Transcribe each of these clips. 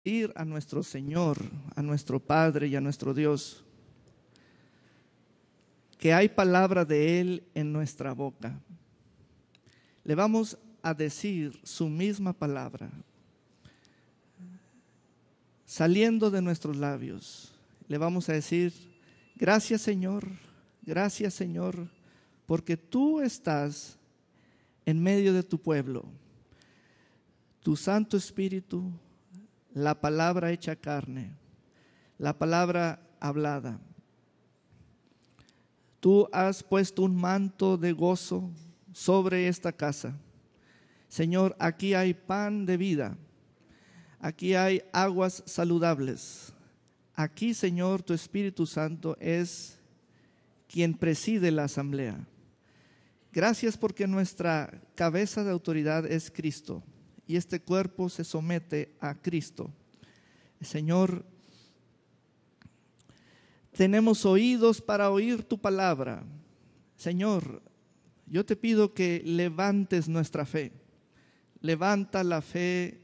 Ir a nuestro Señor, a nuestro Padre y a nuestro Dios, que hay palabra de Él en nuestra boca. Le vamos a decir su misma palabra, saliendo de nuestros labios. Le vamos a decir: gracias Señor, porque tú estás en medio de tu pueblo. Tu Santo Espíritu, la palabra hecha carne, la palabra hablada. Tú has puesto un manto de gozo sobre esta casa. Señor, aquí hay pan de vida, aquí hay aguas saludables. Aquí, Señor, tu Espíritu Santo es quien preside la asamblea. Gracias porque nuestra cabeza de autoridad es Cristo y este cuerpo se somete a Cristo. Señor, tenemos oídos para oír tu palabra. Señor, yo te pido que levantes nuestra fe. Levanta la fe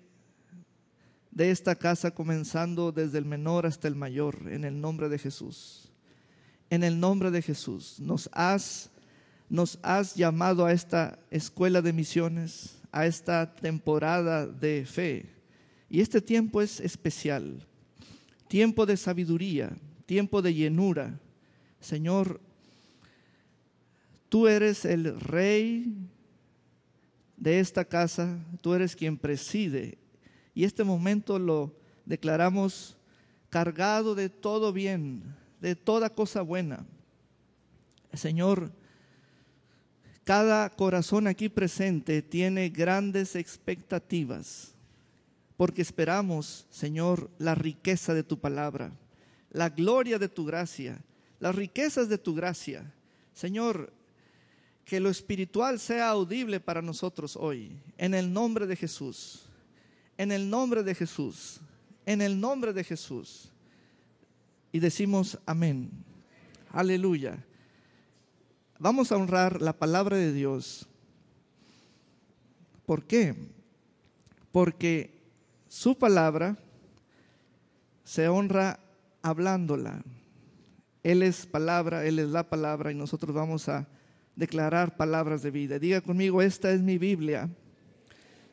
de esta casa, comenzando desde el menor hasta el mayor, en el nombre de Jesús. En el nombre de Jesús, nos has llamado a esta escuela de misiones, a esta temporada de fe. Y este tiempo es especial, tiempo de sabiduría, tiempo de llenura. Señor, tú eres el rey de esta casa, tú eres quien preside. Y este momento lo declaramos cargado de todo bien, de toda cosa buena. Señor, cada corazón aquí presente tiene grandes expectativas, porque esperamos, Señor, la riqueza de tu palabra, la gloria de tu gracia, las riquezas de tu gracia. Señor, que lo espiritual sea audible para nosotros hoy, en el nombre de Jesús, en el nombre de Jesús, en el nombre de Jesús. Y decimos amén. Aleluya. Vamos a honrar la palabra de Dios. ¿Por qué? Porque su palabra se honra hablándola. Él es palabra, Él es la palabra, y nosotros vamos a declarar palabras de vida. Diga conmigo: esta es mi Biblia.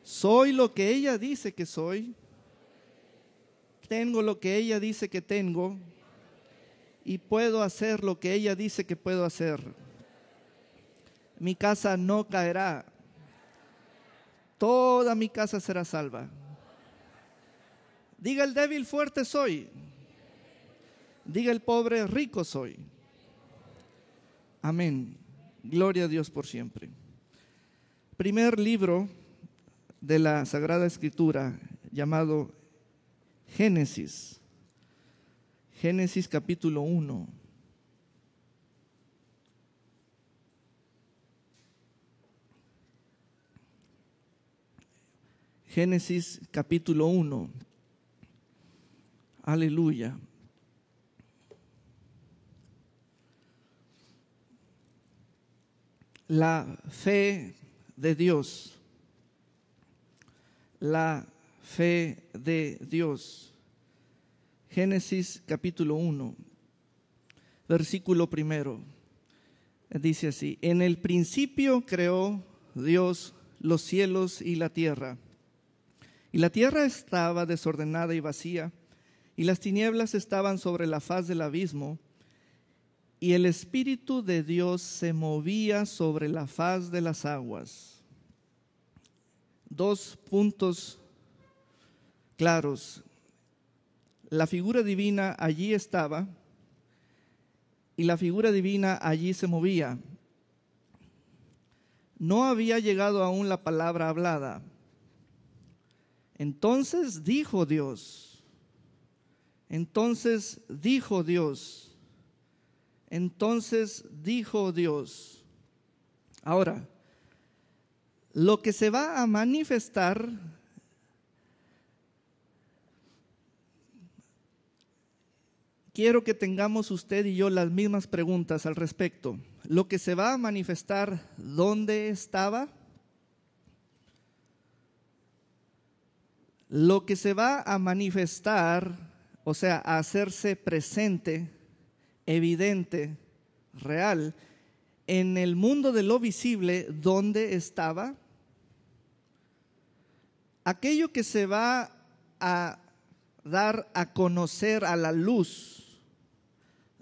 Soy lo que ella dice que soy. Tengo lo que ella dice que tengo. Y puedo hacer lo que ella dice que puedo hacer. Mi casa no caerá. Toda mi casa será salva. Diga el débil: fuerte soy. Diga el pobre: rico soy. Amén. Gloria a Dios por siempre. Primer libro de la Sagrada Escritura, llamado Génesis. Génesis capítulo 1. Génesis capítulo 1. Aleluya. La fe de Dios. La fe de Dios. Génesis capítulo 1, versículo 1. Dice así: en el principio creó Dios los cielos y la tierra. Y la tierra estaba desordenada y vacía, y las tinieblas estaban sobre la faz del abismo, y el Espíritu de Dios se movía sobre la faz de las aguas. Dos puntos claros. La figura divina allí estaba, y la figura divina allí se movía. No había llegado aún la palabra hablada. Entonces dijo Dios. Entonces dijo Dios. Entonces dijo Dios. Ahora, lo que se va a manifestar quiero que tengamos usted y yo las mismas preguntas al respecto. Lo que se va a manifestar, ¿dónde estaba? lo que se va a manifestar, o sea, a hacerse presente, evidente, real, en el mundo de lo visible, ¿dónde estaba? Aquello que se va a dar a conocer a la luz,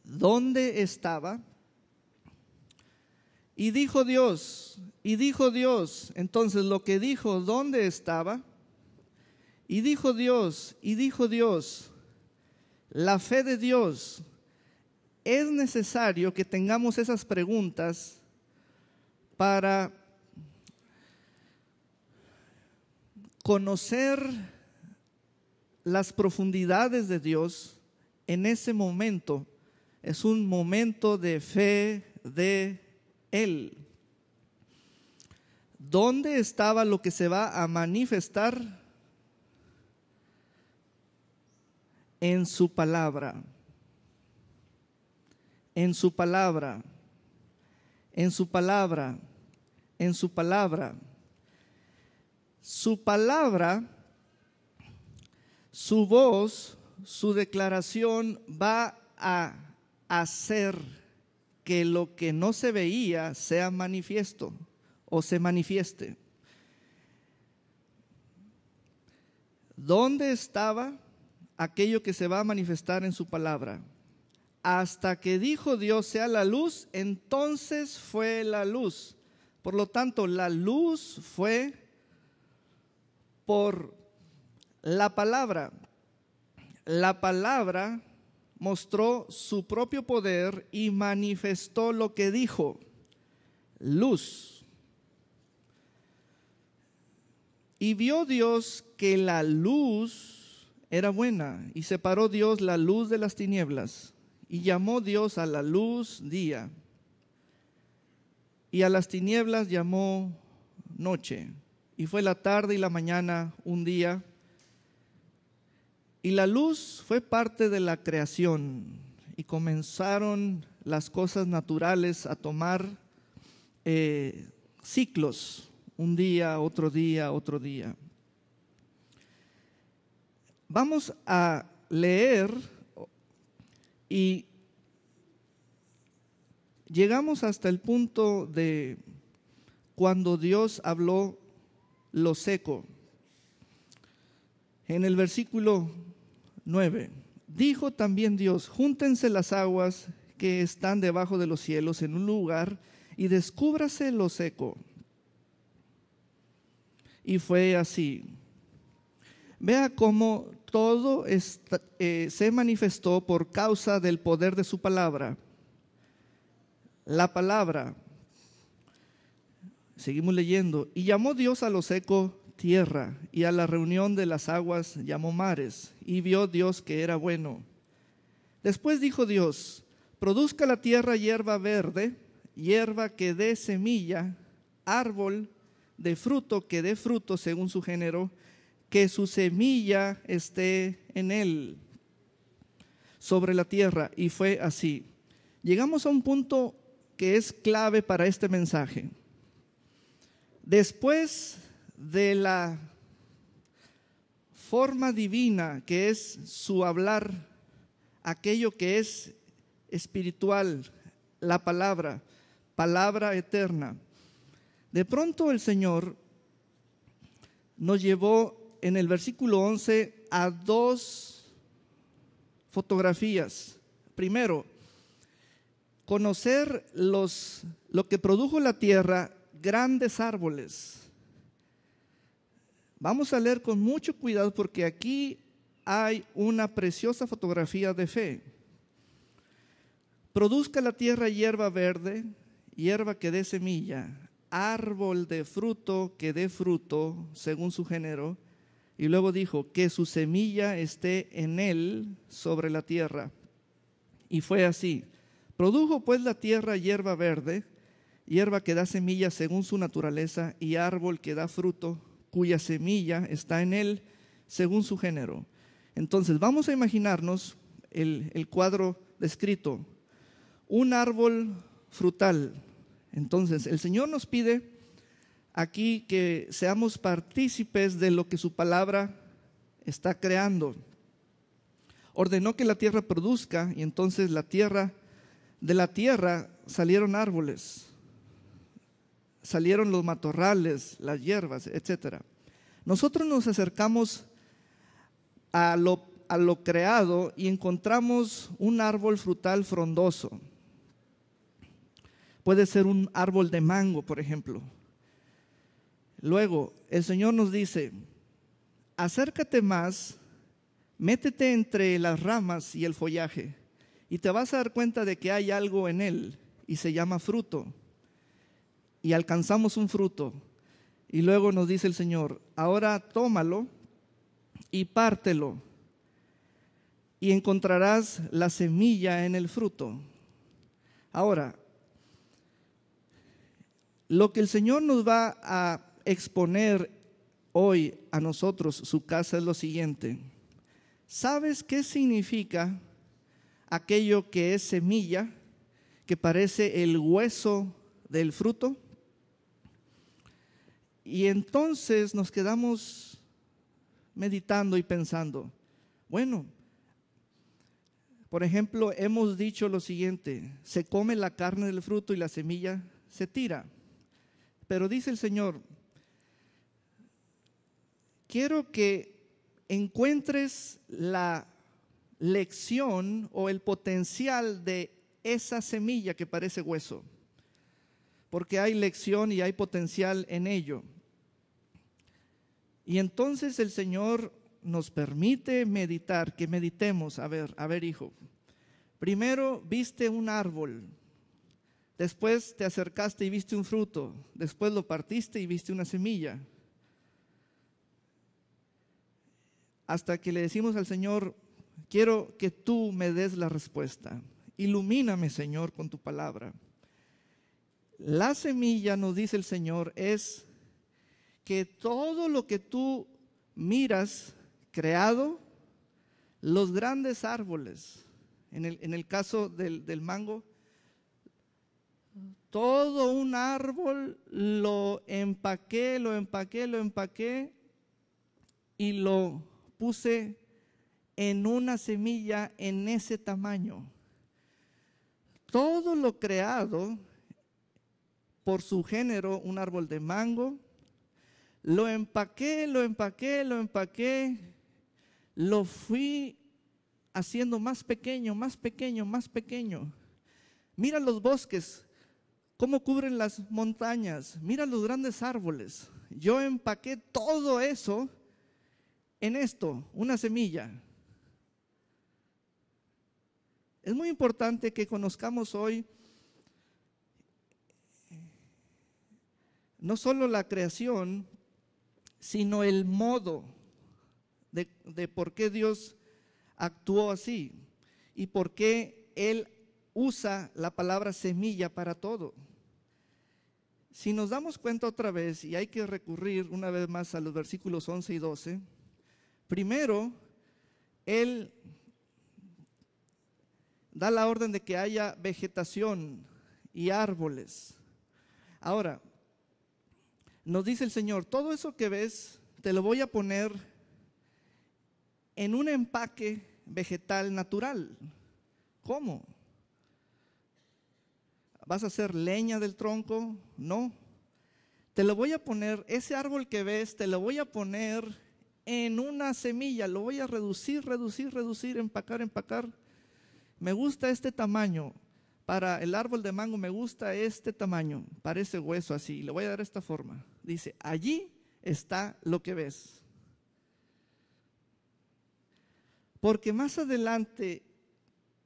¿dónde estaba? Y dijo Dios, entonces lo que dijo, ¿dónde estaba? Y dijo Dios, la fe de Dios. Es necesario que tengamos esas preguntas para conocer las profundidades de Dios en ese momento. Es un momento de fe de Él. ¿Dónde estaba lo que se va a manifestar? En su palabra. En su palabra. En su palabra. En su palabra. Su palabra, su voz, su declaración va a hacer que lo que no se veía sea manifiesto o se manifieste. ¿Dónde estaba aquello que se va a manifestar en su palabra? Hasta que dijo Dios sea la luz, entonces fue la luz. Por lo tanto, la luz fue por la palabra. La palabra mostró su propio poder y manifestó lo que dijo, luz. Y vio Dios que la luz era buena, y separó Dios la luz de las tinieblas, y llamó Dios a la luz día, y a las tinieblas llamó noche. Y fue la tarde y la mañana un día. Y la luz fue parte de la creación, y comenzaron las cosas naturales a tomar ciclos, un día, otro día, otro día. Vamos a leer y llegamos hasta el punto de cuando Dios habló lo seco. En el versículo 9, dijo también Dios: júntense las aguas que están debajo de los cielos en un lugar y descúbrase lo seco. Y fue así. Vea cómo todo se manifestó por causa del poder de su palabra. La palabra. Seguimos leyendo. Y llamó Dios a lo seco tierra, y a la reunión de las aguas llamó mares. Y vio Dios que era bueno. Después dijo Dios: produzca la tierra hierba verde, hierba que dé semilla, árbol de fruto que dé fruto según su género, que su semilla esté en él, sobre la tierra. Y fue así. Llegamos a un punto que es clave para este mensaje. Después de la forma divina que es su hablar, aquello que es espiritual, la palabra, palabra eterna, de pronto el Señor nos llevó en el versículo 11 a dos fotografías. Primero, conocer lo que produjo la tierra, grandes árboles. Vamos a leer con mucho cuidado porque aquí hay una preciosa fotografía de fe. Produzca la tierra hierba verde, hierba que dé semilla, árbol de fruto que dé fruto según su género. Y luego dijo: que su semilla esté en él sobre la tierra. Y fue así. Produjo pues la tierra hierba verde, hierba que da semilla según su naturaleza, y árbol que da fruto, cuya semilla está en él según su género. Entonces vamos a imaginarnos el cuadro descrito. Un árbol frutal. Entonces el Señor nos pide aquí que seamos partícipes de lo que su palabra está creando. Ordenó que la tierra produzca, y entonces de la tierra salieron árboles, salieron los matorrales, las hierbas, etc. Nosotros nos acercamos a lo creado y encontramos un árbol frutal frondoso. Puede ser un árbol de mango, por ejemplo. Luego, el Señor nos dice: acércate más, métete entre las ramas y el follaje, y te vas a dar cuenta de que hay algo en él, y se llama fruto. Y alcanzamos un fruto. Y luego nos dice el Señor: ahora tómalo y pártelo, y encontrarás la semilla en el fruto. Ahora, lo que el Señor nos va a exponer hoy a nosotros, su casa, es lo siguiente. ¿Sabes qué significa aquello que es semilla, que parece el hueso del fruto? Y entonces nos quedamos meditando y pensando, bueno, por ejemplo, hemos dicho lo siguiente: se come la carne del fruto y la semilla se tira. Pero dice el Señor: quiero que encuentres la lección o el potencial de esa semilla que parece hueso, porque hay lección y hay potencial en ello. Y entonces el Señor nos permite meditar, que meditemos. A ver, hijo, primero viste un árbol, después te acercaste y viste un fruto, después lo partiste y viste una semilla. Hasta que le decimos al Señor: quiero que tú me des la respuesta. Ilumíname, Señor, con tu palabra. La semilla, nos dice el Señor, es que todo lo que tú miras creado, los grandes árboles, en el caso del mango, todo un árbol lo empaqué y lo puse en una semilla en ese tamaño. Todo lo creado por su género, un árbol de mango, lo empaqué, lo fui haciendo más pequeño. Mira los bosques, cómo cubren las montañas, mira los grandes árboles. Yo empaqué todo eso en esto, una semilla. Es muy importante que conozcamos hoy no solo la creación, sino el modo de por qué Dios actuó así y por qué Él usa la palabra semilla para todo. Si nos damos cuenta otra vez, y hay que recurrir una vez más a los versículos 11 y 12, primero, Él da la orden de que haya vegetación y árboles. Ahora, nos dice el Señor: todo eso que ves te lo voy a poner en un empaque vegetal natural. ¿Cómo? ¿Vas a hacer leña del tronco? No. Te lo voy a poner, ese árbol que ves, te lo voy a poner en una semilla, lo voy a reducir, empacar. Me gusta este tamaño. Para el árbol de mango me gusta este tamaño, parece hueso así, le voy a dar esta forma. Dice: allí está lo que ves. Porque más adelante,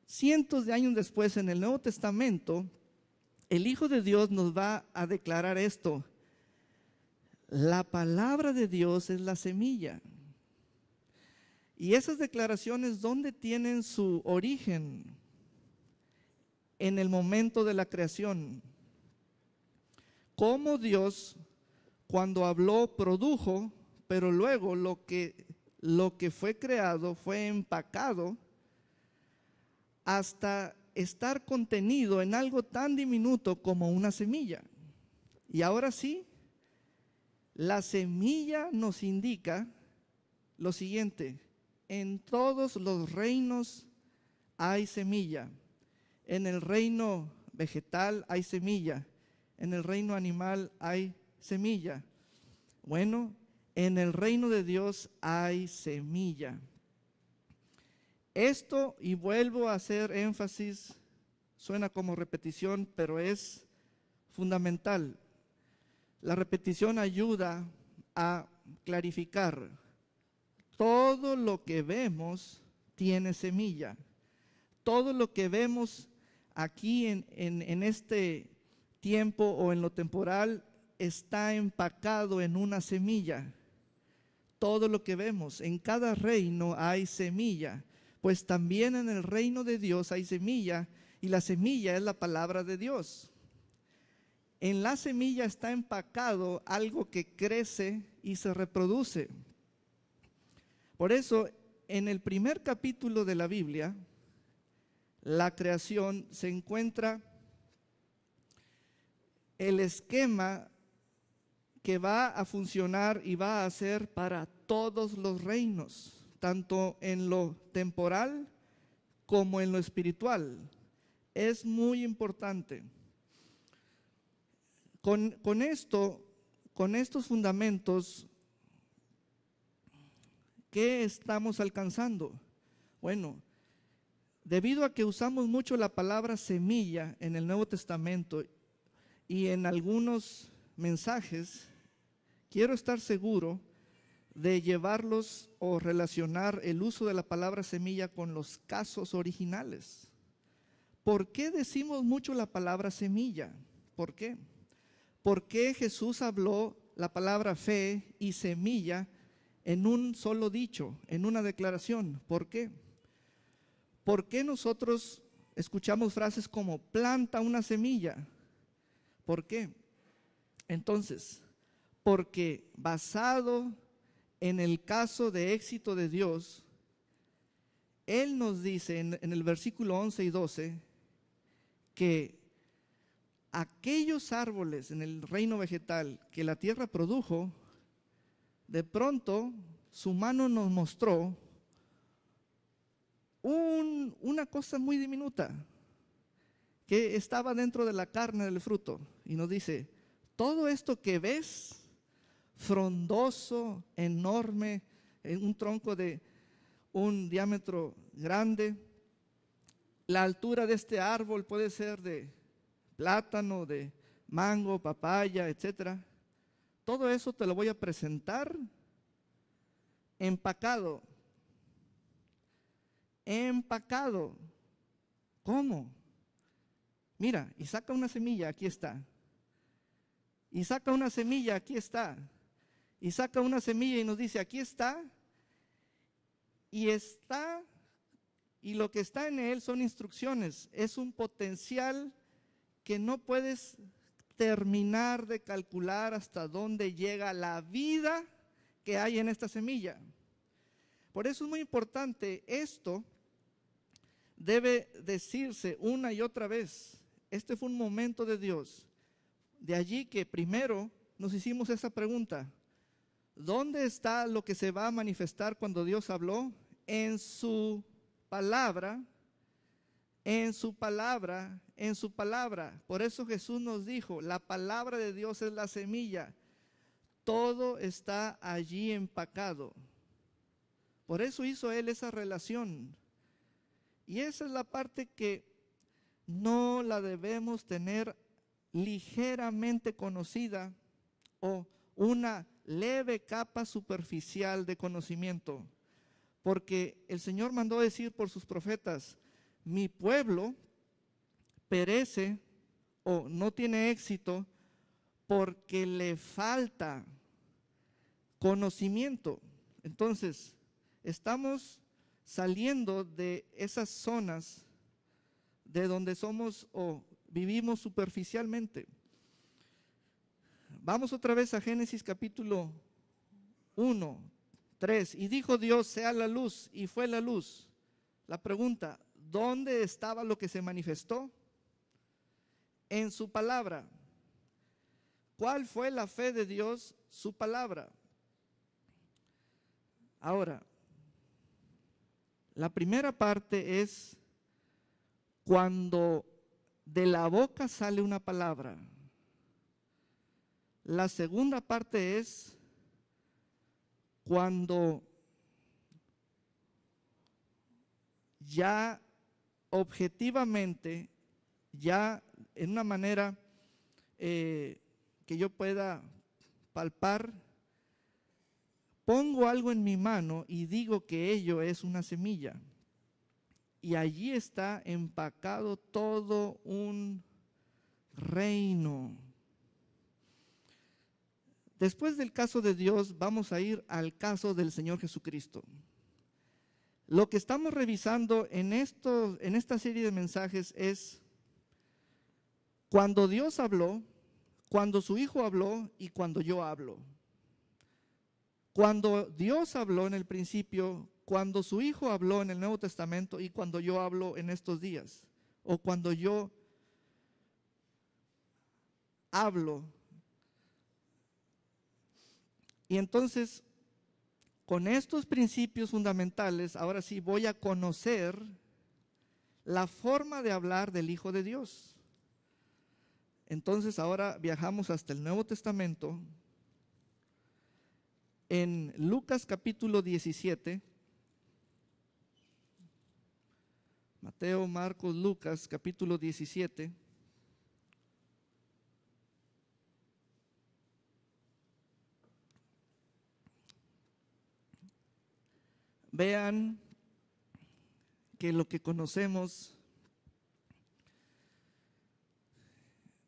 cientos de años después, en el Nuevo Testamento, el Hijo de Dios nos va a declarar esto: la palabra de Dios es la semilla. Y esas declaraciones, ¿dónde tienen su origen? En el momento de la creación. Cómo Dios, cuando habló, produjo, pero luego lo que fue creado fue empacado hasta estar contenido en algo tan diminuto como una semilla. Y ahora sí, la semilla nos indica lo siguiente: en todos los reinos hay semilla. En el reino vegetal hay semilla. En el reino animal hay semilla. Bueno, en el reino de Dios hay semilla. Esto, y vuelvo a hacer énfasis, suena como repetición, pero es fundamental. La repetición ayuda a clarificar. Todo lo que vemos tiene semilla. Todo lo que vemos aquí en este tiempo o en lo temporal está empacado en una semilla. Todo lo que vemos, en cada reino hay semilla, pues también en el reino de Dios hay semilla, y la semilla es la palabra de Dios. En la semilla está empacado algo que crece y se reproduce. Por eso, en el primer capítulo de la Biblia, la creación, se encuentra el esquema que va a funcionar y va a ser para todos los reinos, tanto en lo temporal como en lo espiritual. Es muy importante. Con estos fundamentos, ¿qué estamos alcanzando? Bueno, debido a que usamos mucho la palabra semilla en el Nuevo Testamento y en algunos mensajes, quiero estar seguro de llevarlos o relacionar el uso de la palabra semilla con los casos originales. ¿Por qué decimos mucho la palabra semilla? ¿Por qué? ¿Por qué Jesús habló la palabra fe y semilla en un solo dicho, en una declaración? ¿Por qué? ¿Por qué nosotros escuchamos frases como planta una semilla? ¿Por qué? Entonces, porque basado en el caso de éxito de Dios, Él nos dice en el versículo 11 y 12 que aquellos árboles en el reino vegetal que la tierra produjo, de pronto su mano nos mostró una cosa muy diminuta que estaba dentro de la carne del fruto, y nos dice: todo esto que ves, frondoso, enorme, en un tronco de un diámetro grande, la altura de este árbol puede ser de plátano, de mango, papaya, etcétera. Todo eso te lo voy a presentar empacado. Empacado. ¿Cómo? Mira, y saca una semilla, aquí está. Y saca una semilla, aquí está. Y saca una semilla y nos dice: aquí está. Y está, y lo que está en él son instrucciones. Es un potencial que no puedes terminar de calcular hasta dónde llega la vida que hay en esta semilla. Por eso es muy importante esto. Debe decirse una y otra vez: este fue un momento de Dios. De allí que primero nos hicimos esa pregunta: ¿dónde está lo que se va a manifestar cuando Dios habló? En su palabra, en su palabra, en su palabra. Por eso Jesús nos dijo: la palabra de Dios es la semilla. Todo está allí empacado. Por eso hizo Él esa relación. Y esa es la parte que no la debemos tener ligeramente conocida o una leve capa superficial de conocimiento. Porque el Señor mandó decir por sus profetas: mi pueblo perece o no tiene éxito porque le falta conocimiento. Entonces, estamos saliendo de esas zonas de donde somos o vivimos superficialmente. Vamos otra vez a Génesis capítulo 1, 3. Y dijo Dios: sea la luz, y fue la luz. La pregunta: ¿dónde estaba lo que se manifestó? En su palabra. ¿Cuál fue la fe de Dios? Su palabra. Ahora, la primera parte es cuando de la boca sale una palabra. La segunda parte es cuando ya objetivamente, ya en una manera que yo pueda palpar, pongo algo en mi mano y digo que ello es una semilla. Y allí está empacado todo un reino. Después del caso de Dios, vamos a ir al caso del Señor Jesucristo. Lo que estamos revisando en esta serie de mensajes es cuando Dios habló, cuando su Hijo habló y cuando yo hablo. Cuando Dios habló en el principio, cuando su Hijo habló en el Nuevo Testamento y cuando yo hablo en estos días, o cuando yo hablo. Y entonces, con estos principios fundamentales, ahora sí voy a conocer la forma de hablar del Hijo de Dios. Entonces ahora viajamos hasta el Nuevo Testamento. En Lucas capítulo 17, Mateo, Marcos, Lucas capítulo 17. Vean que lo que conocemos,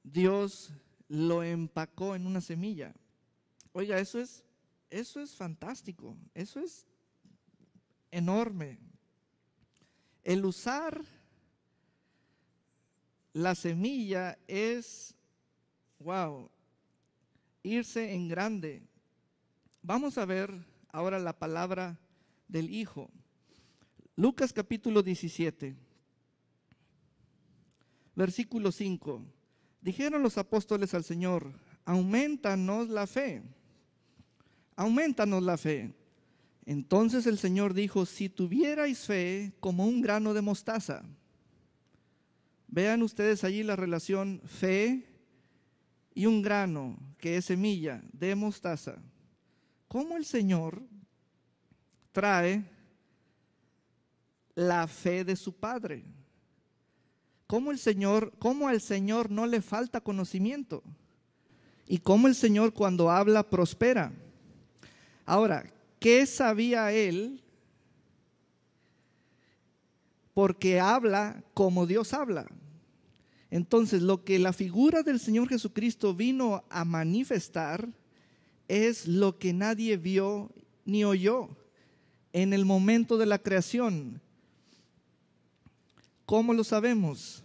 Dios lo empacó en una semilla. Oiga, eso es fantástico, eso es enorme. El usar la semilla es, wow, irse en grande. Vamos a ver ahora la palabra del Hijo. Lucas capítulo 17, versículo 5. Dijeron los apóstoles al Señor: aumentanos la fe. Aumentanos la fe. Entonces el Señor dijo: si tuvierais fe como un grano de mostaza. Vean ustedes allí la relación fe y un grano que es semilla de mostaza. ¿Cómo el Señor trae la fe de su Padre? ¿Cómo al Señor no le falta conocimiento? Y cómo el Señor cuando habla prospera. Ahora, ¿qué sabía él? Porque habla como Dios habla. Entonces, lo que la figura del Señor Jesucristo vino a manifestar es lo que nadie vio ni oyó en el momento de la creación. ¿Cómo lo sabemos?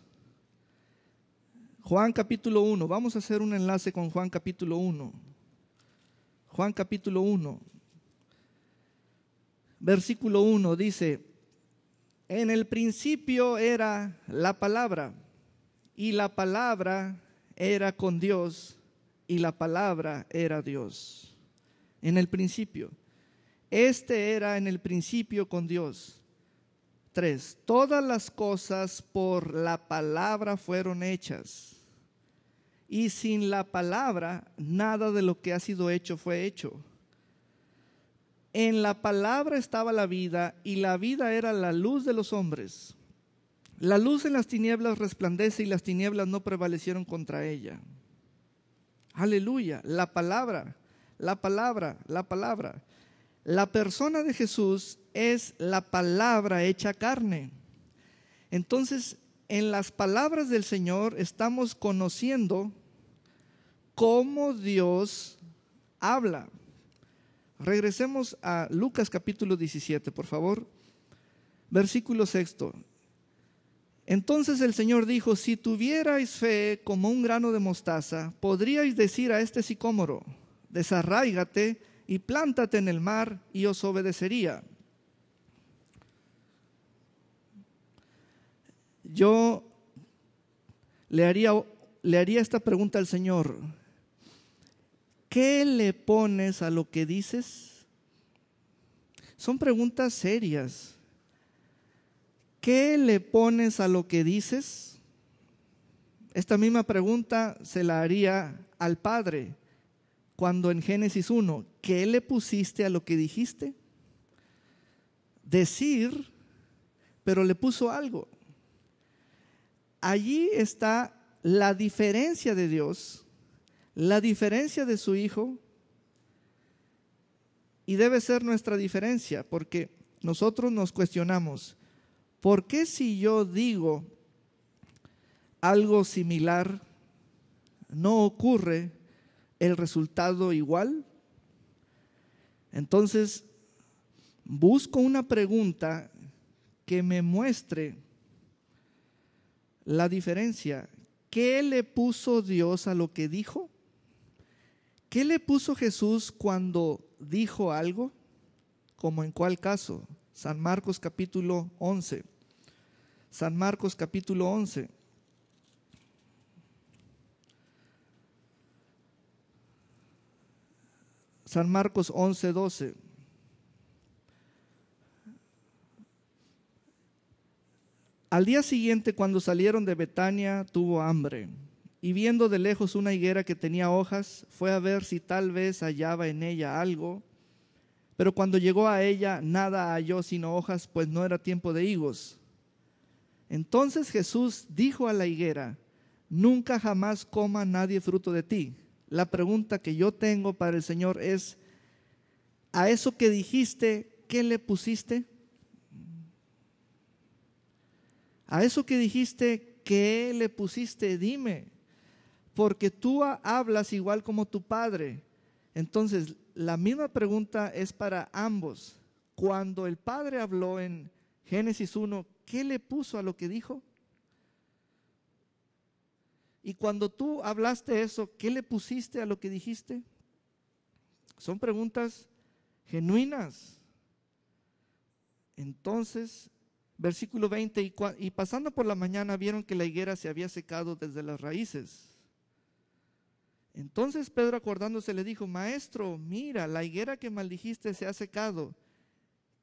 Juan capítulo 1, vamos a hacer un enlace con Juan capítulo 1. Juan capítulo 1, versículo 1 dice: en el principio era la palabra, y la palabra era con Dios, y la palabra era Dios. En el principio. Este era en el principio con Dios. 3. Todas las cosas por la palabra fueron hechas, y sin la palabra nada de lo que ha sido hecho fue hecho. En la palabra estaba la vida, y la vida era la luz de los hombres. La luz en las tinieblas resplandece, y las tinieblas no prevalecieron contra ella. Aleluya, la palabra, la palabra, la palabra. La persona de Jesús es la palabra hecha carne. Entonces, en las palabras del Señor estamos conociendo cómo Dios habla. Regresemos a Lucas capítulo 17, por favor. Versículo 6. Entonces el Señor dijo: si tuvierais fe como un grano de mostaza, podríais decir a este sicómoro: desarráigate y plántate en el mar, y os obedecería. Yo le haría esta pregunta al Señor: ¿qué le pones a lo que dices? Son preguntas serias. ¿Qué le pones a lo que dices? Esta misma pregunta se la haría al Padre cuando en Génesis 1, ¿qué le pusiste a lo que dijiste? Decir, pero le puso algo. Allí está la diferencia de Dios, la diferencia de su Hijo, y debe ser nuestra diferencia, porque nosotros nos cuestionamos, ¿por qué si yo digo algo similar no ocurre el resultado igual? Entonces, busco una pregunta que me muestre la diferencia. ¿Qué le puso Dios a lo que dijo? ¿Qué le puso Jesús cuando dijo algo? ¿Como en cuál caso? San Marcos capítulo 11. San Marcos capítulo 11. San Marcos 11, 12. Al día siguiente, cuando salieron de Betania, tuvo hambre, y viendo de lejos una higuera que tenía hojas, fue a ver si tal vez hallaba en ella algo. Pero cuando llegó a ella, nada halló sino hojas, pues no era tiempo de higos. Entonces Jesús dijo a la higuera: nunca jamás coma nadie fruto de ti. La pregunta que yo tengo para el Señor es: ¿a eso que dijiste, qué le pusiste? A eso que dijiste, ¿qué le pusiste? Dime, porque tú hablas igual como tu padre. Entonces, la misma pregunta es para ambos. Cuando el Padre habló en Génesis 1, ¿qué le puso a lo que dijo? Y cuando tú hablaste eso, ¿qué le pusiste a lo que dijiste? Son preguntas genuinas. Entonces, versículo 20, y pasando por la mañana vieron que la higuera se había secado desde las raíces. Entonces Pedro, acordándose, le dijo: Maestro, mira, la higuera que maldijiste se ha secado.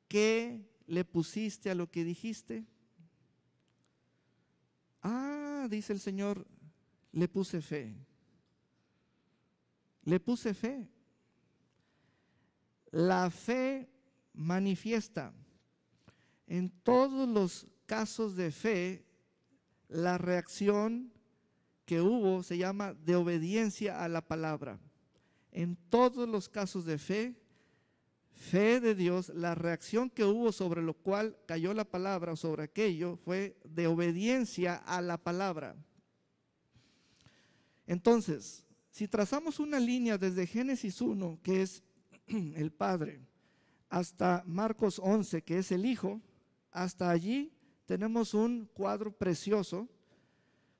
¿Qué le pusiste a lo que dijiste? Ah, dice el Señor, le puse fe. Le puse fe. La fe manifiesta. En todos los casos de fe, la reacción que hubo se llama de obediencia a la palabra. En todos los casos de fe, fe de Dios, la reacción que hubo sobre lo cual cayó la palabra, sobre aquello, fue de obediencia a la palabra. Entonces, si trazamos una línea desde Génesis 1, que es el Padre, hasta Marcos 11, que es el Hijo, hasta allí tenemos un cuadro precioso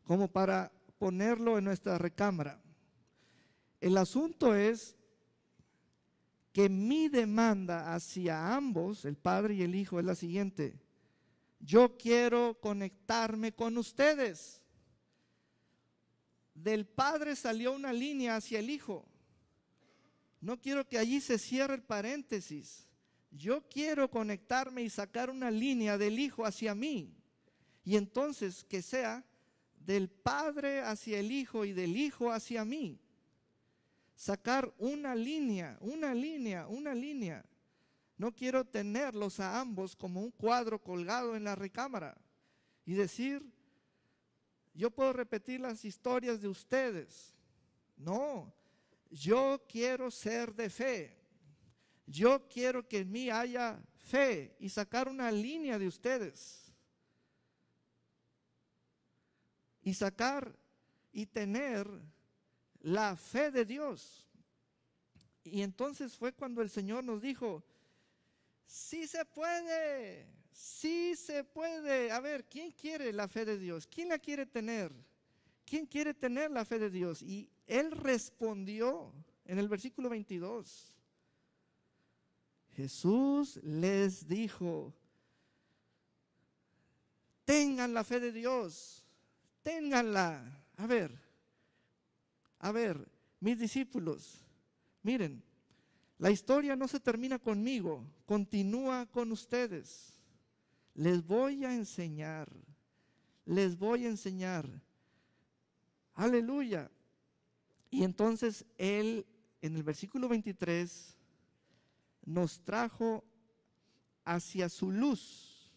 como para ponerlo en nuestra recámara. El asunto es que mi demanda hacia ambos, el Padre y el Hijo, es la siguiente: yo quiero conectarme con ustedes. Del Padre salió una línea hacia el Hijo. No quiero que allí se cierre el paréntesis. Yo quiero conectarme y sacar una línea del Hijo hacia mí. Y entonces que sea del Padre hacia el Hijo y del Hijo hacia mí. Sacar una línea, una línea, una línea. No quiero tenerlos a ambos como un cuadro colgado en la recámara y decir: yo puedo repetir las historias de ustedes. No, yo quiero ser de fe. Yo quiero que en mí haya fe y sacar una línea de ustedes. Y sacar y tener la fe de Dios. Y entonces fue cuando el Señor nos dijo: sí se puede, sí se puede. A ver, ¿quién quiere la fe de Dios? ¿Quién la quiere tener? ¿Quién quiere tener la fe de Dios? Y Él respondió en el versículo 22. Jesús les dijo: tengan la fe de Dios, ténganla. A ver, mis discípulos, miren, La historia no se termina conmigo, continúa con ustedes. Les voy a enseñar, les voy a enseñar. Aleluya. Y entonces Él, en el versículo 23, nos trajo hacia su luz.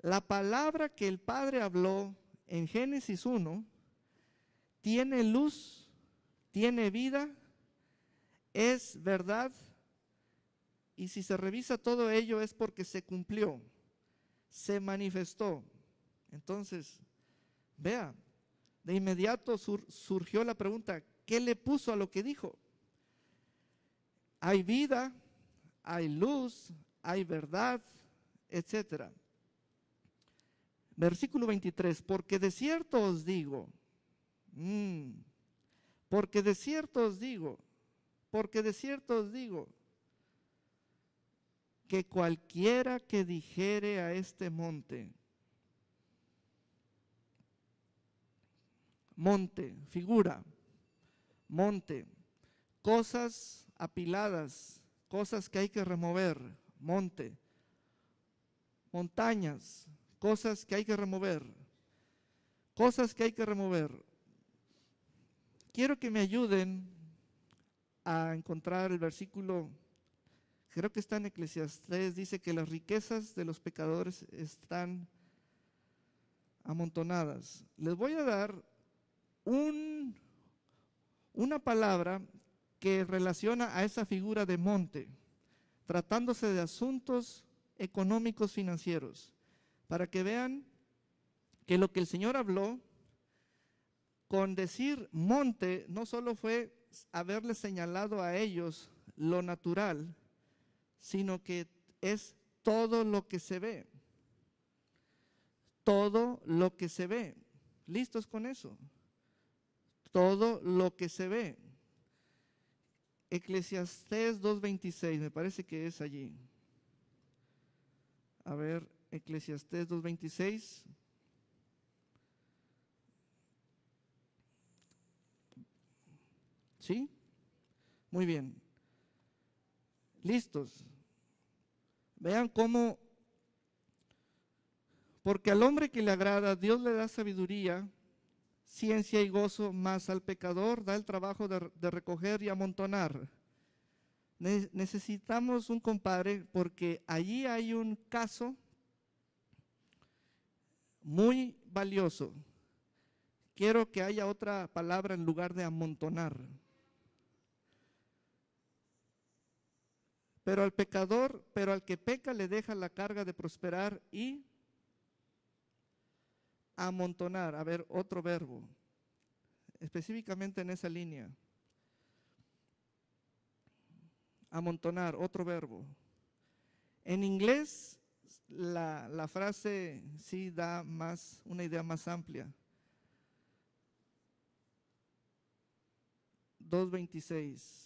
La palabra que el Padre habló en Génesis 1 tiene luz, tiene vida, es verdad, y si se revisa todo ello es porque se cumplió, se manifestó. Entonces, vea, de inmediato surgió la pregunta, ¿qué le puso a lo que dijo? Hay vida, hay luz, hay verdad, etcétera. Versículo 23, porque de cierto os digo, porque de cierto os digo, porque de cierto os digo, que cualquiera que dijere a este monte, figura, monte, cosas apiladas, cosas que hay que remover, monte, montañas, cosas que hay que remover, cosas que hay que remover. Quiero que me ayuden a encontrar el versículo, creo que está en Eclesiastés, dice que las riquezas de los pecadores están amontonadas. Les voy a dar una palabra que relaciona a esa figura de monte, tratándose de asuntos económicos financieros, para que vean que lo que el Señor habló con decir monte no solo fue haberle señalado a ellos lo natural, sino que es todo lo que se ve. Todo lo que se ve. ¿Listos con eso? Todo lo que se ve. Eclesiastés 2:26, me parece que es allí. A ver, Eclesiastés 2:26. ¿Sí? Muy bien. ¿Listos? Vean cómo, porque al hombre que le agrada, Dios le da sabiduría, ciencia y gozo, mas al pecador da el trabajo de recoger y amontonar. Necesitamos un compadre porque allí hay un caso muy valioso. Quiero que haya otra palabra en lugar de amontonar. Pero al pecador, pero al que peca le deja la carga de prosperar y amontonar. A ver, otro verbo, específicamente en esa línea. Amontonar, otro verbo. En inglés, la frase sí da más, una idea más amplia. 2:26.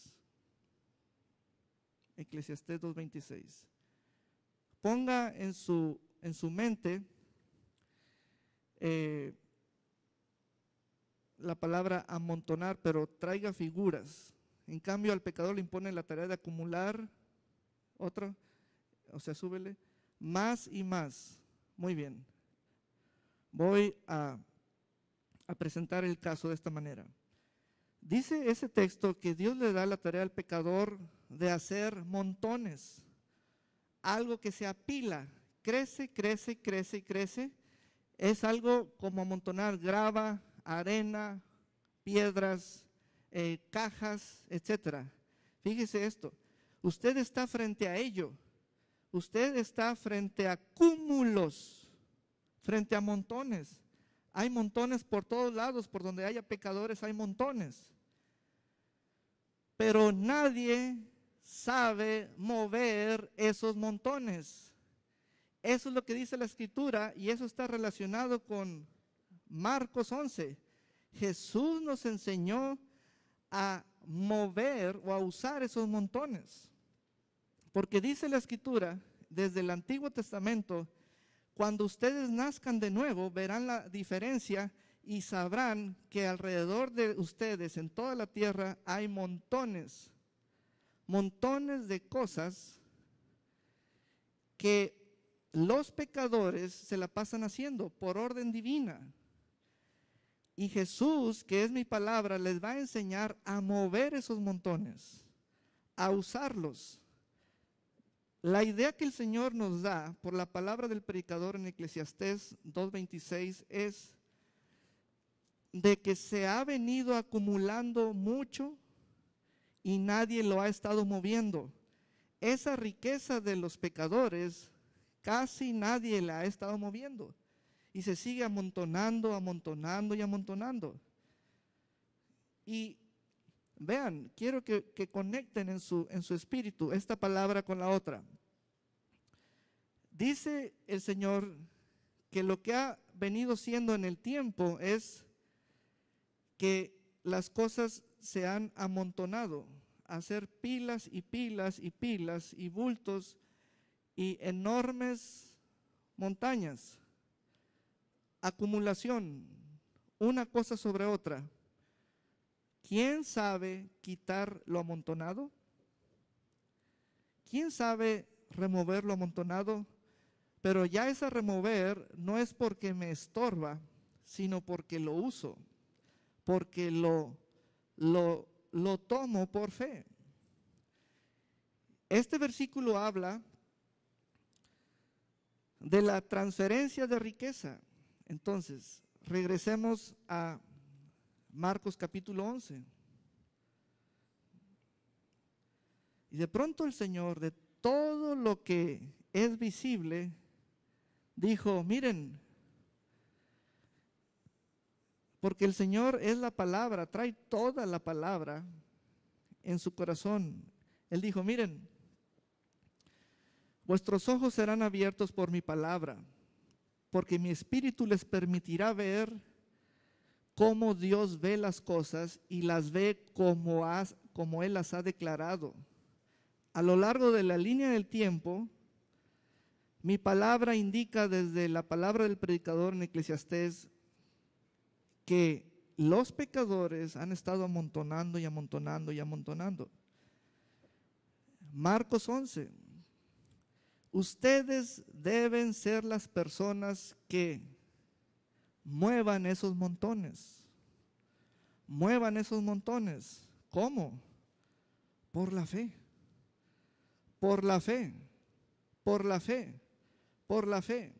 Eclesiastés 2:26. Ponga en su mente la palabra amontonar, pero traiga figuras. En cambio, al pecador le impone la tarea de acumular otro, o sea, súbele, más y más. Muy bien. Voy a presentar el caso de esta manera. Dice ese texto que Dios le da la tarea al pecador de hacer montones, algo que se apila, crece, crece, crece y crece. Es algo como amontonar grava, arena, piedras, cajas, etcétera. Fíjese esto, usted está frente a ello, usted está frente a cúmulos, frente a montones. Hay montones por todos lados, por donde haya pecadores hay montones. Pero nadie sabe mover esos montones. Eso es lo que dice la Escritura y eso está relacionado con Marcos 11. Jesús nos enseñó a mover o a usar esos montones. Porque dice la Escritura, desde el Antiguo Testamento, cuando ustedes nazcan de nuevo, verán la diferencia y sabrán que alrededor de ustedes, en toda la tierra, hay montones montones de cosas que los pecadores se la pasan haciendo por orden divina. Y Jesús, que es mi palabra, les va a enseñar a mover esos montones, a usarlos. La idea que el Señor nos da por la palabra del predicador en Eclesiastés 2:26 es de que se ha venido acumulando mucho y nadie lo ha estado moviendo. Esa riqueza de los pecadores casi nadie la ha estado moviendo y se sigue amontonando, amontonando y amontonando. Y vean, quiero que conecten en su espíritu esta palabra con la otra. Dice el Señor que lo que ha venido siendo en el tiempo es que las cosas se han amontonado, a hacer pilas y pilas y pilas y bultos y enormes montañas, acumulación, una cosa sobre otra. ¿Quién sabe quitar lo amontonado? ¿Quién sabe remover lo amontonado? Pero ya esa remover no es porque me estorba, sino porque lo uso, porque lo tomo por fe. Este versículo habla de la transferencia de riqueza. Entonces, regresemos a Marcos capítulo 11. Y de pronto el Señor, de todo lo que es visible, dijo, miren, porque el Señor es la palabra, trae toda la palabra en su corazón. Él dijo, miren, vuestros ojos serán abiertos por mi palabra, porque mi espíritu les permitirá ver cómo Dios ve las cosas y las ve como Él las ha declarado. A lo largo de la línea del tiempo, mi palabra indica desde la palabra del predicador en Eclesiastés que los pecadores han estado amontonando y amontonando y amontonando. Marcos 11. Ustedes deben ser las personas que muevan esos montones. Muevan esos montones. ¿Cómo? Por la fe. Por la fe. Por la fe. Por la fe.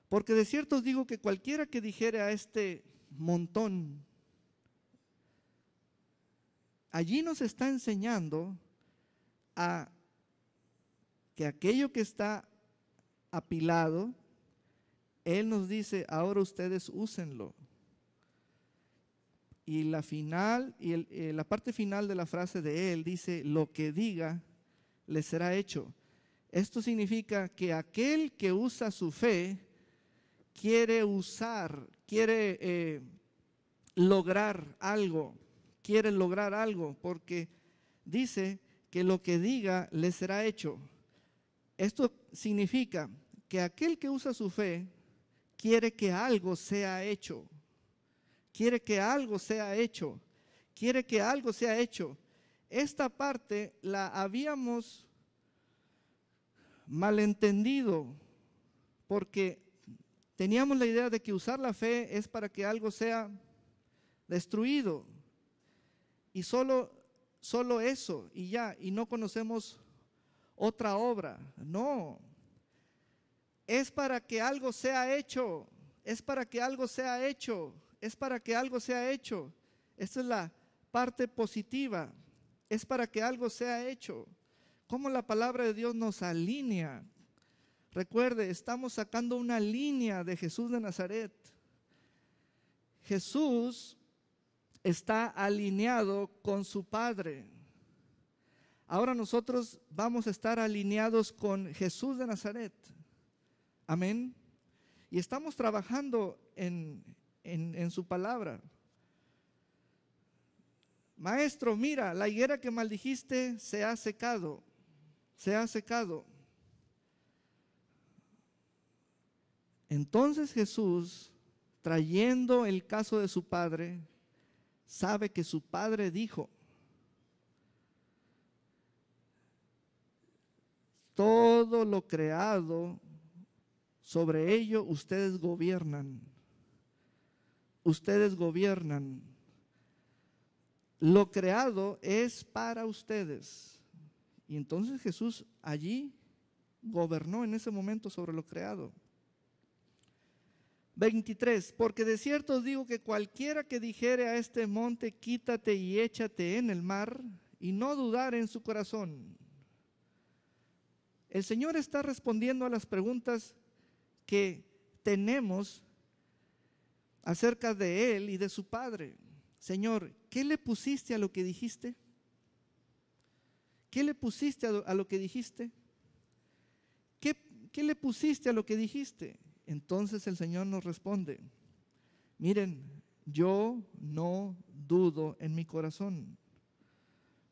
Porque de cierto os digo que cualquiera que dijere a este montón, allí nos está enseñando a que aquello que está apilado, Él nos dice, ahora ustedes úsenlo. Y la parte final de la frase de Él dice, lo que diga, les será hecho. Esto significa que aquel que usa su fe, quiere lograr algo, porque dice que lo que diga le será hecho. Esto significa que aquel que usa su fe quiere que algo sea hecho, quiere que algo sea hecho, quiere que algo sea hecho. Esta parte la habíamos malentendido porque teníamos la idea de que usar la fe es para que algo sea destruido y solo eso y ya, y no conocemos otra obra. No, es para que algo sea hecho, es para que algo sea hecho, es para que algo sea hecho. Esta es la parte positiva, es para que algo sea hecho. Cómo la palabra de Dios nos alinea. Recuerde, estamos sacando una línea de Jesús de Nazaret. Jesús está alineado con su Padre. Ahora nosotros vamos a estar alineados con Jesús de Nazaret. Amén. Y estamos trabajando en su palabra. Maestro, mira, la higuera que maldijiste se ha secado. Se ha secado. Entonces Jesús, trayendo el caso de su padre, sabe que su padre dijo, todo lo creado, sobre ello ustedes gobiernan. Ustedes gobiernan. Lo creado es para ustedes. Y entonces Jesús allí gobernó en ese momento sobre lo creado. 23, porque de cierto os digo que cualquiera que dijere a este monte, quítate y échate en el mar, y no dudar en su corazón. El Señor está respondiendo a las preguntas que tenemos acerca de Él y de su Padre. Señor, ¿qué le pusiste a lo que dijiste? ¿Qué le pusiste a lo que dijiste? ¿Qué le pusiste a lo que dijiste? Entonces el Señor nos responde, miren, yo no dudo en mi corazón.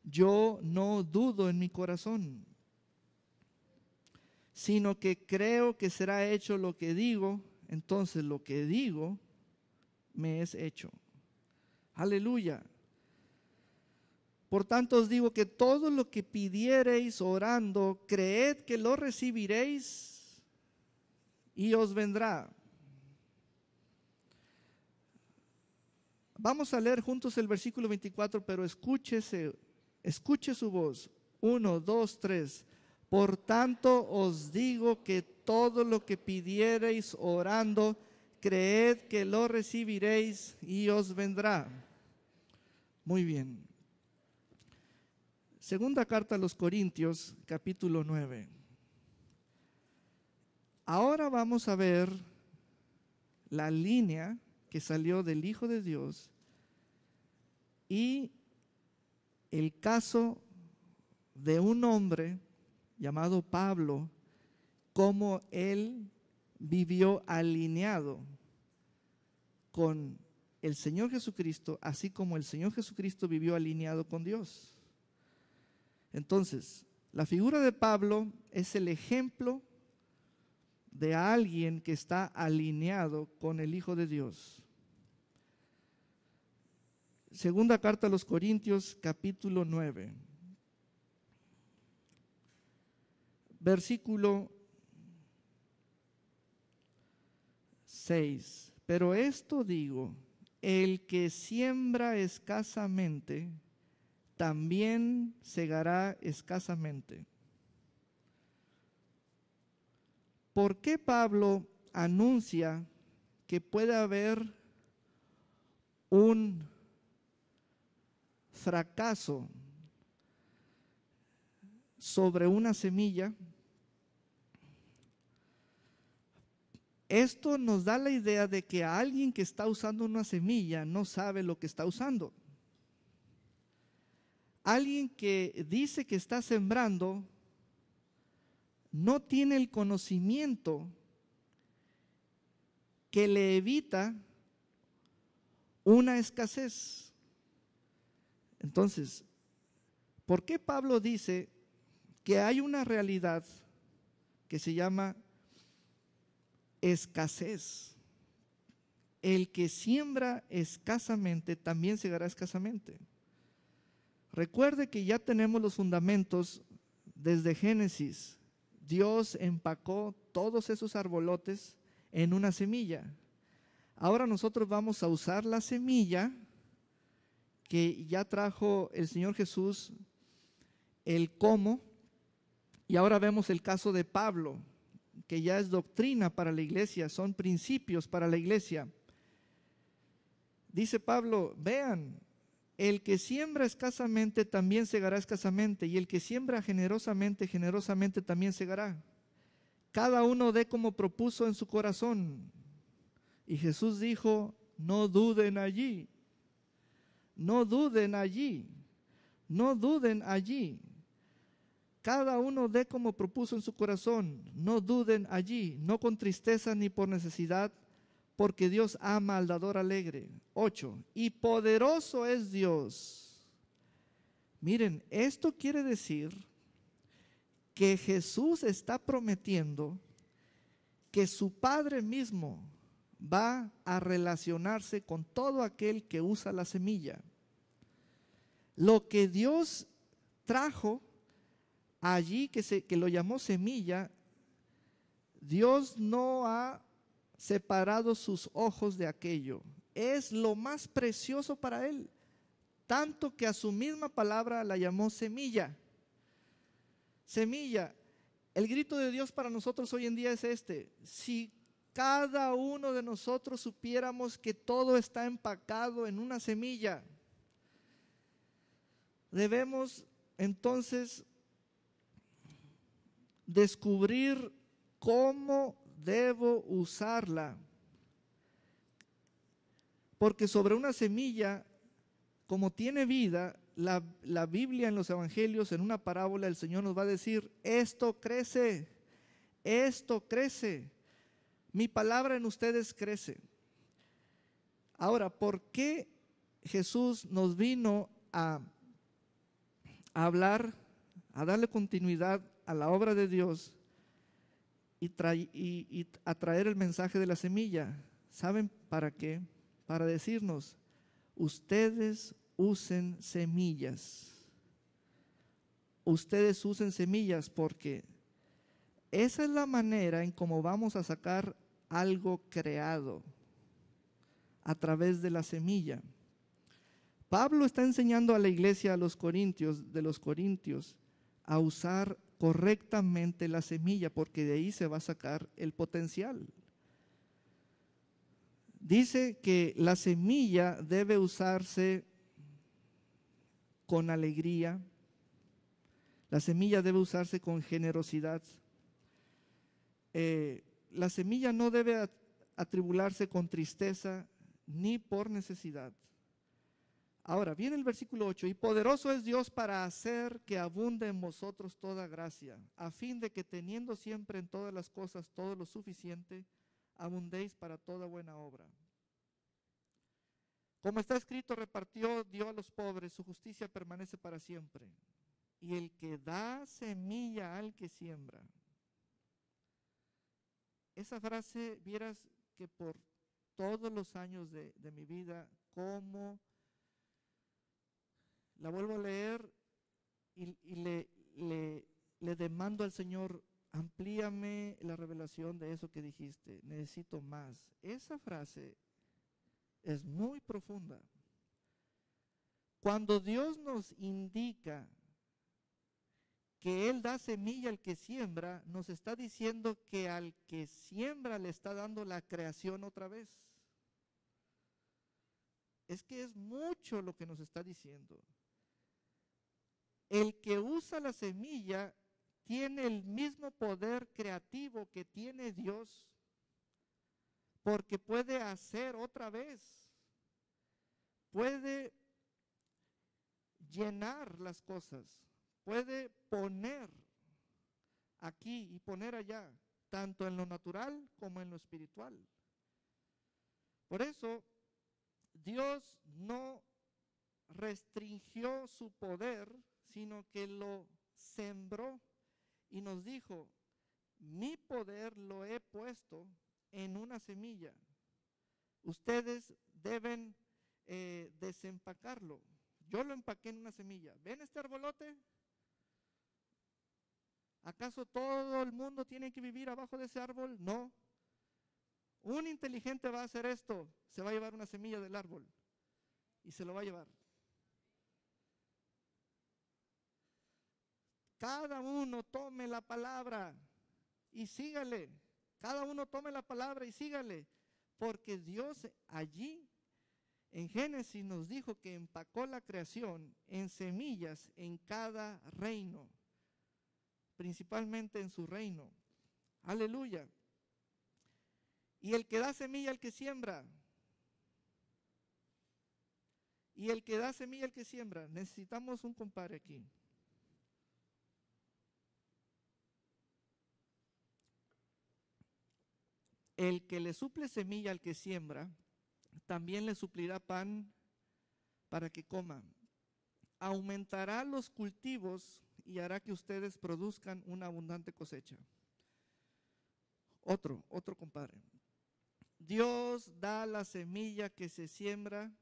Yo no dudo en mi corazón, sino que creo que será hecho lo que digo, entonces lo que digo me es hecho. Aleluya. Por tanto os digo que todo lo que pidiereis orando, creed que lo recibiréis y os vendrá. Vamos a leer juntos el versículo 24, pero escuche su voz. 1, 2, 3. Por tanto os digo que todo lo que pidiereis orando, creed que lo recibiréis y os vendrá. Muy bien. Segunda carta a los Corintios, capítulo 9. Ahora vamos a ver la línea que salió del Hijo de Dios y el caso de un hombre llamado Pablo, cómo él vivió alineado con el Señor Jesucristo, así como el Señor Jesucristo vivió alineado con Dios. Entonces, la figura de Pablo es el ejemplo de alguien que está alineado con el Hijo de Dios. Segunda carta a los Corintios, capítulo 9. Versículo 6. Pero esto digo, el que siembra escasamente, también segará escasamente. ¿Por qué Pablo anuncia que puede haber un fracaso sobre una semilla? Esto nos da la idea de que alguien que está usando una semilla no sabe lo que está usando. Alguien que dice que está sembrando no tiene el conocimiento que le evita una escasez. Entonces, ¿por qué Pablo dice que hay una realidad que se llama escasez? El que siembra escasamente también segará escasamente. Recuerde que ya tenemos los fundamentos desde Génesis. Dios empacó todos esos arbolotes en una semilla. Ahora nosotros vamos a usar la semilla que ya trajo el Señor Jesús, el cómo, y ahora vemos el caso de Pablo, que ya es doctrina para la iglesia, son principios para la iglesia. Dice Pablo, vean, el que siembra escasamente también segará escasamente, y el que siembra generosamente, generosamente también segará. Cada uno dé como propuso en su corazón. Y Jesús dijo, no duden allí, no duden allí, no duden allí. Cada uno dé como propuso en su corazón, no duden allí, no con tristeza ni por necesidad, porque Dios ama al dador alegre. 8. Y poderoso es Dios. Miren, esto quiere decir que Jesús está prometiendo que su Padre mismo va a relacionarse con todo aquel que usa la semilla. Lo que Dios trajo allí que lo llamó semilla, Dios no ha separado sus ojos de aquello. Es lo más precioso para Él, tanto que a su misma palabra la llamó semilla. Semilla. El grito de Dios para nosotros hoy en día es este: si cada uno de nosotros supiéramos que todo está empacado en una semilla, debemos entonces descubrir cómo debo usarla. Porque sobre una semilla, como tiene vida, la Biblia en los evangelios, en una parábola, el Señor nos va a decir: esto crece, mi palabra en ustedes crece. Ahora, ¿por qué Jesús nos vino a hablar, a darle continuidad a la obra de Dios y a traer el mensaje de la semilla? ¿Saben para qué? Para decirnos: ustedes usen semillas. Ustedes usen semillas, porque esa es la manera en cómo vamos a sacar algo creado, a través de la semilla. Pablo está enseñando a la iglesia de los Corintios a usar correctamente la semilla, porque de ahí se va a sacar el potencial. Dice que la semilla debe usarse con alegría, la semilla debe usarse con generosidad. La semilla no debe atribularse con tristeza ni por necesidad. Ahora viene el versículo 8: y poderoso es Dios para hacer que abunde en vosotros toda gracia, a fin de que teniendo siempre en todas las cosas todo lo suficiente, abundéis para toda buena obra. Como está escrito, repartió, dio a los pobres, su justicia permanece para siempre. Y el que da semilla al que siembra. Esa frase, vieras que por todos los años de mi vida, como la vuelvo a leer y le demando al Señor: amplíame la revelación de eso que dijiste, necesito más. Esa frase es muy profunda. Cuando Dios nos indica que Él da semilla al que siembra, nos está diciendo que al que siembra le está dando la creación otra vez. Es que es mucho lo que nos está diciendo. El que usa la semilla tiene el mismo poder creativo que tiene Dios, porque puede hacer otra vez, puede llenar las cosas, puede poner aquí y poner allá, tanto en lo natural como en lo espiritual. Por eso, Dios no restringió su poder, sino que lo sembró y nos dijo: mi poder lo he puesto en una semilla. Ustedes deben desempacarlo. Yo lo empaqué en una semilla. ¿Ven este arbolote? ¿Acaso todo el mundo tiene que vivir abajo de ese árbol? No. Un inteligente va a hacer esto: se va a llevar una semilla del árbol y se lo va a llevar. Cada uno tome la palabra y sígale. Cada uno tome la palabra y sígale. Porque Dios allí en Génesis nos dijo que empacó la creación en semillas en cada reino, principalmente en su reino. Aleluya. Y el que da semilla al que siembra. Y el que da semilla al que siembra. Necesitamos un compadre aquí. El que le suple semilla al que siembra, también le suplirá pan para que coma. Aumentará los cultivos y hará que ustedes produzcan una abundante cosecha. Otro compadre. Dios da la semilla que se siembra.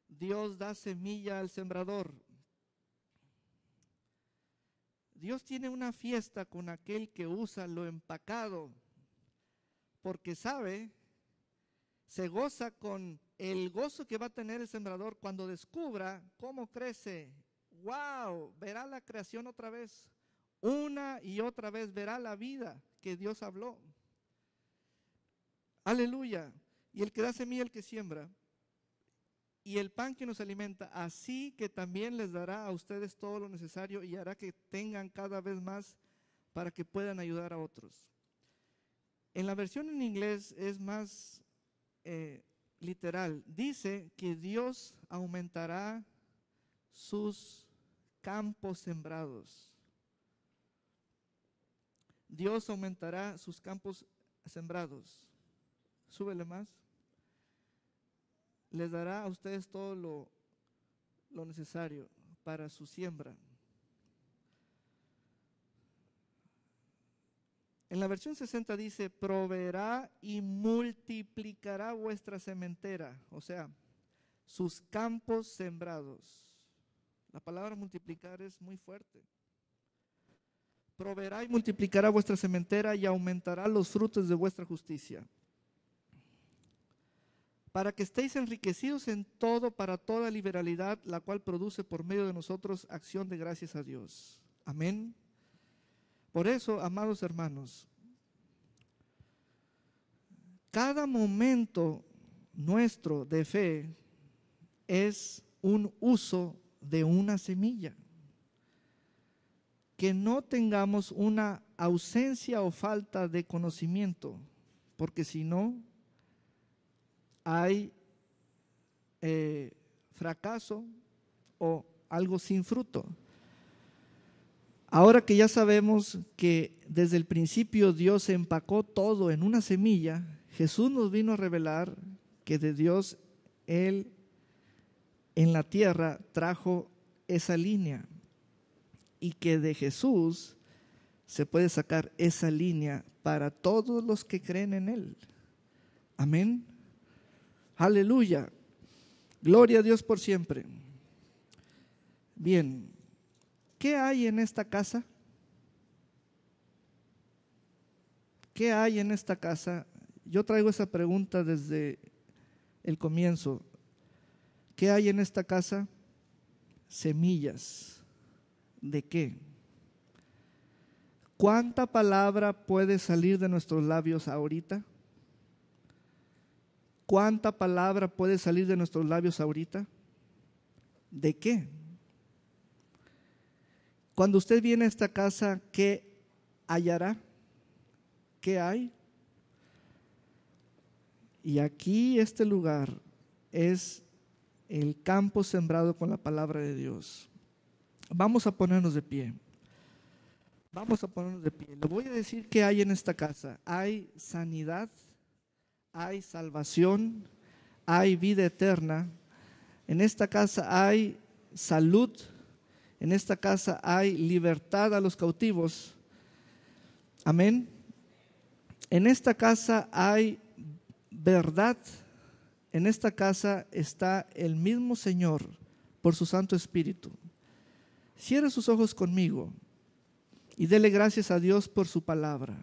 Dios da semilla al sembrador. Dios tiene una fiesta con aquel que usa lo empacado, porque sabe, se goza con el gozo que va a tener el sembrador cuando descubra cómo crece. ¡Wow! Verá la creación otra vez. Una y otra vez verá la vida que Dios habló. Aleluya. Y el que da semilla, el que siembra, y el pan que nos alimenta, así que también les dará a ustedes todo lo necesario y hará que tengan cada vez más para que puedan ayudar a otros. En la versión en inglés es más literal. Dice que Dios aumentará sus campos sembrados. Dios aumentará sus campos sembrados. Súbele más. Les dará a ustedes todo lo necesario para su siembra. En la versión 60 dice, proveerá y multiplicará vuestra sementera, o sea, sus campos sembrados. La palabra multiplicar es muy fuerte. Proveerá y multiplicará vuestra sementera y aumentará los frutos de vuestra justicia, para que estéis enriquecidos en todo para toda liberalidad, la cual produce por medio de nosotros acción de gracias a Dios. Amén. Por eso, amados hermanos, cada momento nuestro de fe es un uso de una semilla. Que no tengamos una ausencia o falta de conocimiento, porque si no, hay fracaso o algo sin fruto. Ahora que ya sabemos que desde el principio Dios empacó todo en una semilla, Jesús nos vino a revelar que de Dios Él en la tierra trajo esa línea y que de Jesús se puede sacar esa línea para todos los que creen en Él. Amén. Aleluya. Gloria a Dios por siempre. Bien. ¿Qué hay en esta casa? ¿Qué hay en esta casa? Yo traigo esa pregunta desde el comienzo. ¿Qué hay en esta casa? Semillas. ¿De qué? ¿Cuánta palabra puede salir de nuestros labios ahorita? ¿Cuánta palabra puede salir de nuestros labios ahorita? ¿De qué? Cuando usted viene a esta casa, ¿qué hallará? ¿Qué hay? Y aquí este lugar es el campo sembrado con la palabra de Dios. Vamos a ponernos de pie. Vamos a ponernos de pie. Le voy a decir qué hay en esta casa. Hay sanidad, hay salvación, hay vida eterna. En esta casa hay salud. En esta casa hay libertad a los cautivos. Amén. En esta casa hay verdad. En esta casa está el mismo Señor por su Santo Espíritu. Cierre sus ojos conmigo y dele gracias a Dios por su palabra.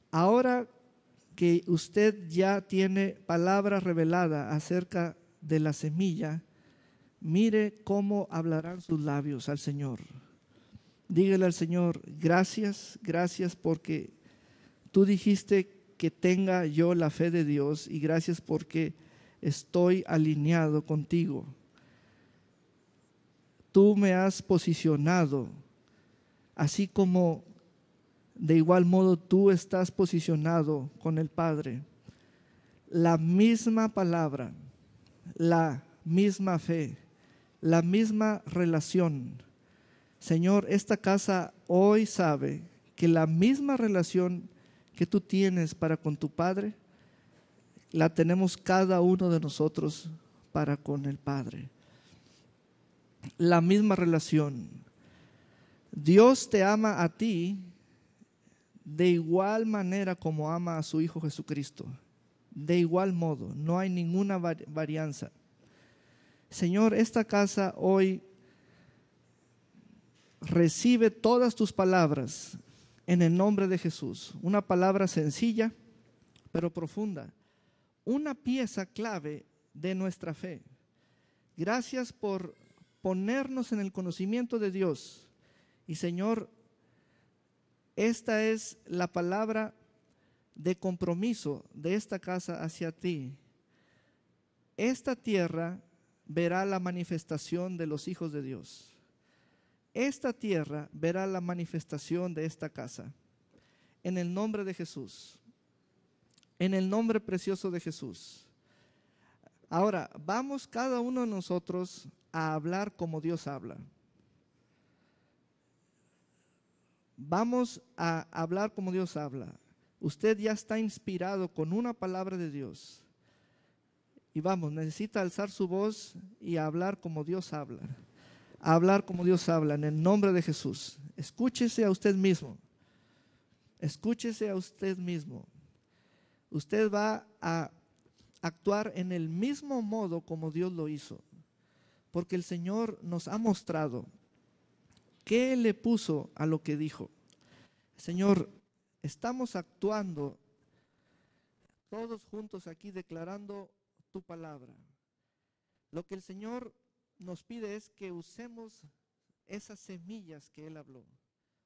Ahora que usted ya tiene palabra revelada acerca de la semilla, mire cómo hablarán sus labios al Señor. Dígale al Señor, gracias, gracias porque tú dijiste que tenga yo la fe de Dios y gracias porque estoy alineado contigo. Tú me has posicionado, así como de igual modo tú estás posicionado con el Padre. La misma palabra, la misma fe, la misma relación. Señor, esta casa hoy sabe que la misma relación que tú tienes para con tu Padre, la tenemos cada uno de nosotros para con el Padre. La misma relación. Dios te ama a ti de igual manera como ama a su Hijo Jesucristo. De igual modo, no hay ninguna varianza. Señor, esta casa hoy recibe todas tus palabras en el nombre de Jesús. Una palabra sencilla, pero profunda. Una pieza clave de nuestra fe. Gracias por ponernos en el conocimiento de Dios. Y Señor, esta es la palabra de compromiso de esta casa hacia ti. Esta tierra verá la manifestación de los hijos de Dios. Esta tierra verá la manifestación de esta casa. En el nombre de Jesús. En el nombre precioso de Jesús. Ahora, vamos cada uno de nosotros a hablar como Dios habla. Vamos a hablar como Dios habla. Usted ya está inspirado con una palabra de Dios. Y vamos, necesita alzar su voz y hablar como Dios habla. Hablar como Dios habla en el nombre de Jesús. Escúchese a usted mismo. Escúchese a usted mismo. Usted va a actuar en el mismo modo como Dios lo hizo. Porque el Señor nos ha mostrado qué le puso a lo que dijo. Señor, estamos actuando todos juntos aquí declarando tu palabra. Lo que el Señor nos pide es que usemos esas semillas que Él habló.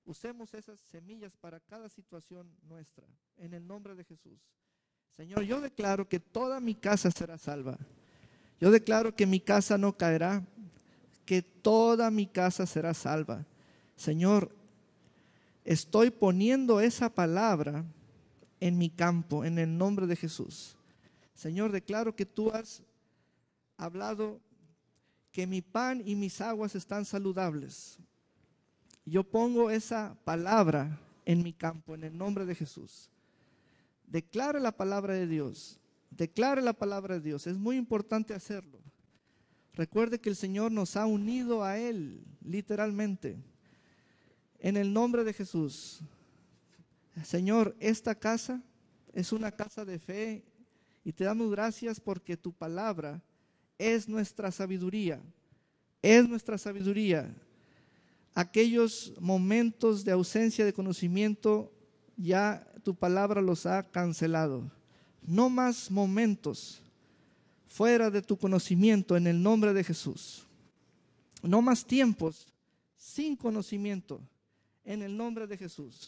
Usemos esas semillas para cada situación nuestra, en el nombre de Jesús. Señor, yo declaro que toda mi casa será salva. Yo declaro que mi casa no caerá, que toda mi casa será salva. Señor, estoy poniendo esa palabra en mi campo, en el nombre de Jesús. Señor, declaro que tú has hablado que mi pan y mis aguas están saludables. Yo pongo esa palabra en mi campo, en el nombre de Jesús. Declare la palabra de Dios. Declare la palabra de Dios. Es muy importante hacerlo. Recuerde que el Señor nos ha unido a Él, literalmente. En el nombre de Jesús. Señor, esta casa es una casa de fe y te damos gracias porque tu palabra es nuestra sabiduría. Es nuestra sabiduría. Aquellos momentos de ausencia de conocimiento, ya tu palabra los ha cancelado. No más momentos fuera de tu conocimiento en el nombre de Jesús. No más tiempos sin conocimiento en el nombre de Jesús.